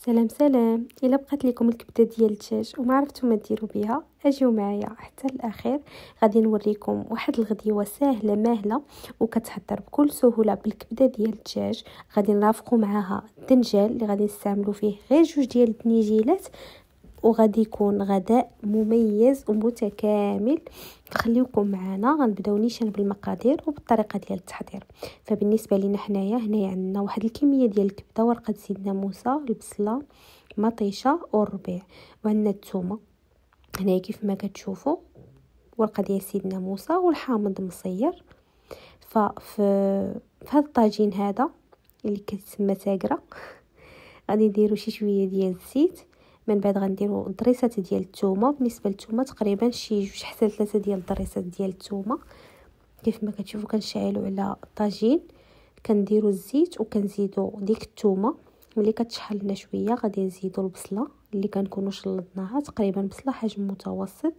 سلام سلام. الا بقات لكم الكبده ديال الدجاج وما عرفتوا ما ديروا بها، اجيو معايا حتى الاخير. غادي نوريكم واحد الغديوه سهله ماهله وكتحضر بكل سهوله بالكبده ديال الدجاج. غادي نرافقوا معاها الدنجال اللي غادي نستعملوا فيه غير جوج ديال الدنيجيلات، وغادي يكون غداء مميز ومتكامل. خليوكم معنا، غنبداو نيشان بالمقادير وبالطريقه ديال التحضير. فبالنسبه لينا هنايا عندنا واحد الكميه ديال الكبده، ورقه زيت ناموسه، البصله، مطيشه والربيع، وعندنا الثومه هنايا كيف ما كتشوفوا، ورقه ديال سيد ناموسه والحامض مصير. في هذا الطاجين هذا اللي كيتسمى تاقره غادي نديروا شي شويه ديال الزيت، من بعد غنديروا الضريسات ديال الثومه. بالنسبه للثومه تقريبا شي 2 حتى 3 ديال الضريسات ديال الثومه. كيف ما كتشوفوا كنشعلوا على الطاجين، كنديروا الزيت وكنزيدوا ديك الثومه. ملي كتشحر لنا شويه غادي نزيدوا البصله اللي كنكونوا شلضناها، تقريبا بصله حجم متوسط.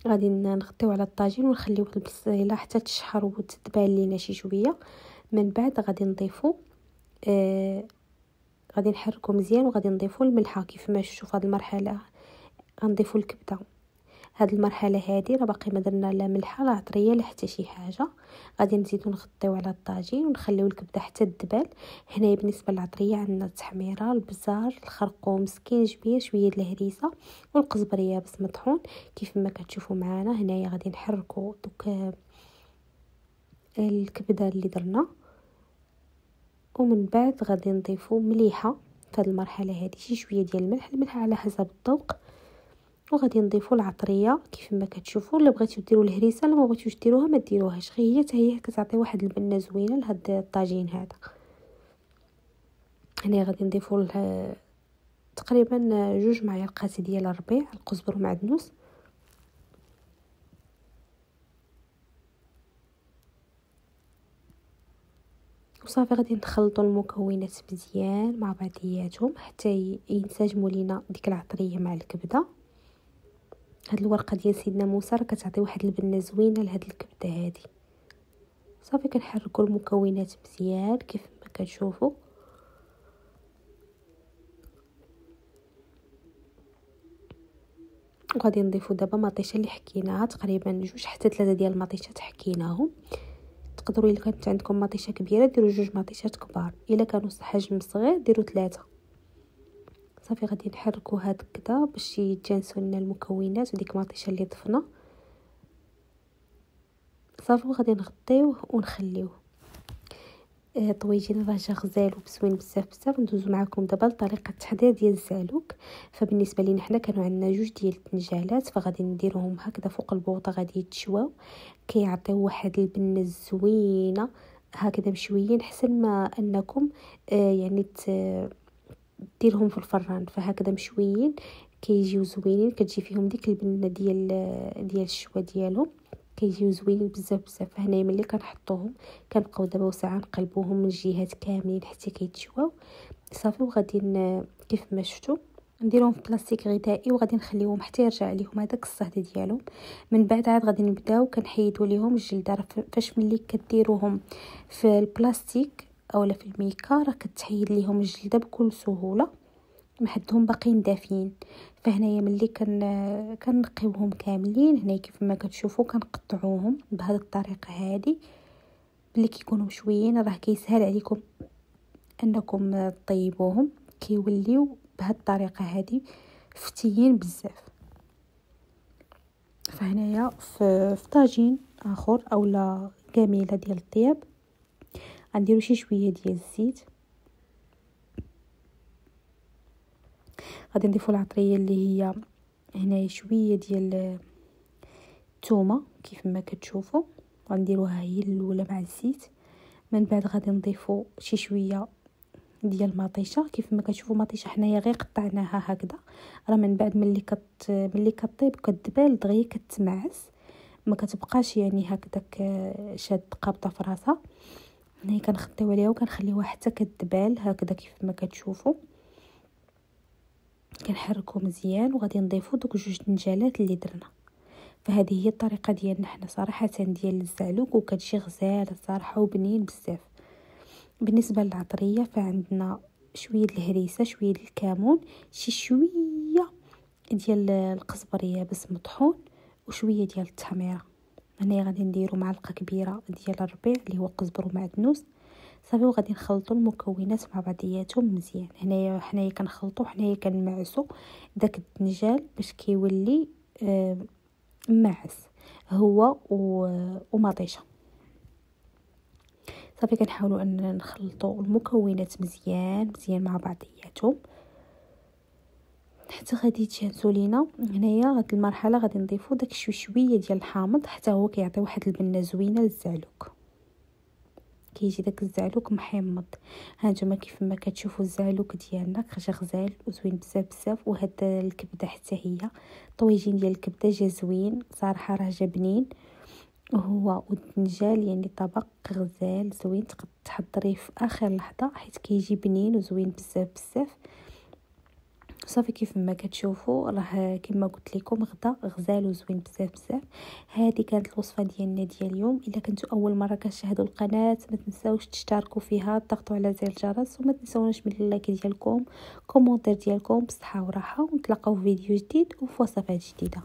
غادي نغطيو على الطاجين ونخليو البصيله حتى تشحر وتتبان لينا شي شويه. من بعد غادي نضيفوا غادي نحركو مزيان، وغادي نضيفوا الملحه. كيف ما شفتوا في هذه المرحله غنضيفوا الكبده. هذه المرحله هذه راه باقي ما درنا لا ملحه لا عطريه لا حتى شي حاجه. غادي نزيدو نغطيو على الطاجين ونخليو الكبده حتى تدبل. هنايا بالنسبه للعطريه عندنا التحميره، البزار، الخرقوم، سكينجبير، شويه د الهريسه والقزبر يابس مطحون. كيف ما كتشوفوا معنا هنايا غادي نحركوا دوك الكبده اللي درنا، ومن بعد غادي نضيفوا مليحه. في هذه المرحله هذه شي شويه ديال الملح على حسب الذوق، وغادي نضيفوا العطريه كيف ما كتشوفوا. الا بغيتو ديروا الهريسه، لا ما بغيتوش ديروها ما ديروهاش، غير هي حتى هي كتعطي واحد البنه زوينه لهذا الطاجين هذا. هنا غادي نضيفوا تقريبا 2 معالق ديال الربيع، القزبر ومعدنوس. وصافي غادي نخلطوا المكونات مزيان مع بعضياتهم حتى ينسجموا لينا ديك العطريه مع الكبده. هاد الورقه ديال سيدنا موسى راه كتعطي واحد البنه زوينه لهاد الكبده هادي. صافي كنحركوا المكونات مزيان كيف ما كتشوفوا. وغادي نضيفوا دابا مطيشه اللي حكيناها، تقريبا 2 حتى 3 ديال المطيشات حكيناهم. تقدروا الا كانت عندكم مطيشه كبيره ديروا 2 مطيشات كبار، الا كانوا حجم صغير ديروا 3. صافي غادي نحركوا هكذا باش يتجانسوا لنا المكونات وديك المطيشه اللي ضفنا. صافي وغادي نغطيوه ونخليوه. طويجين راه جا غزال وبزوين بزاف. ندوزو معكم دابا لطريقه التحضير ديال الزعلوك. فبالنسبه لينا حنا كانوا عندنا 2 ديال الدنجالات، فغادي نديروهم هكذا فوق البوطه، غادي يتشواو كيعطيو واحد البنه الزوينه هكذا مشويين، حسن ما انكم يعني ديرهم في الفران. فهكذا مشويين كيجيو زوينين، كتجي فيهم ديك البنه ديال الشوا ديالهم، كيجيو زوينين بزاف. هنايا ملي كنحطوهم كنبقاو دابا وساعه نقلبوهم من الجهات كاملين حتى كيتشواو. صافي وغادي كيف ما شفتوا نديرهم في بلاستيك غذائي، وغادي نخليوهم حتى يرجع عليهم هذاك الصهد ديالهم. من بعد عاد غادي نبداو كنحيدوا ليهم الجلده. راه فاش ملي كديروهم في البلاستيك اولا في الميكا راه كتحيد ليهم الجلده بكل سهوله، محدهم باقيين دافيين. فهنايا ملي كنقيوهم كاملين هنايا كيف ما كتشوفوا كنقطعوهم بهذه الطريقه هذه. ملي كيكونوا مشويين راه كيسهل عليكم انكم طيبوهم، كيوليو بهذه الطريقه هذه فتيين بزاف. فهنايا في طاجين اخر اولا كاميله ديال الطياب غنديروا شي شويه ديال الزيت. غادي نضيفوا العطريه اللي هي هنايا شويه ديال الثومه كيف ما كتشوفوا، غنديروها هي الاولى مع الزيت. من بعد غادي نضيفوا شي شويه ديال المطيشه. كيف ما كتشوفوا مطيشه حنايا غير قطعناها هكذا، راه من بعد ملي كطيب كتبال دغيا كتمعس، ما كتبقاش يعني هكذاك شاد قابطه في راسها. هنايا كنخطيو عليها وكنخليوها حتى كتبال هكذا كيف ما كتشوفوا. كنحركو مزيان وغادي نضيفو دوك 2 دنجالات اللي درنا. فهذه هي الطريقه ديالنا حنا صراحه ديال الزعلوك، وكتجي غزال الصراحه وبنين بزاف. بالنسبه للعطريه فعندنا شويه الهريسه، شويه الكمون، شويه ديال القزبر يابس مطحون، وشويه ديال التميره. هنايا غادي نديرو معلقه كبيره ديال الربيع اللي هو قزبر ومعدنوس صافي، وغادي نخلطوا المكونات مع بعضياتهم مزيان. حنايا كنخلطوا، حنايا كنمعسوا داك الدنجال باش كيولي معس هو ومطيشه. صافي كنحاولوا ان نخلطوا المكونات مزيان مع بعضياتهم حتى غادي تجهزوا لينا. هنايا هاد المرحله غادي نضيفوا داك شويه ديال الحامض حتى هو كيعطي واحد البنه زوينه للزعلوك. كيجي داك الزعلوك محمض. هانتوما كيف ما كتشوفوا الزعلوك ديالنا جا غزال وزوين بزاف. وهاد الكبده حتى هي الطويجين ديال الكبده جا زوين صراحه، راه جا بنين وهو والدنجال، يعني طبق غزال زوين تقدر تحضريه في اخر لحظه حيت كيجي بنين وزوين بزاف. صافي كيف ما كتشوفوا راه كما قلت لكم غدا غزال وزوين بزاف. هذه كانت الوصفه ديالنا ديال اليوم. الا كنتو اول مره كتشاهدوا القناه ما تنساوش تشتركوا فيها، تضغطوا على زر الجرس، وما تنساوناش من اللايك ديالكم، كومونتير ديالكم، بصحه وراحه، ونتلاقاو في فيديو جديد وفي وصفات جديده.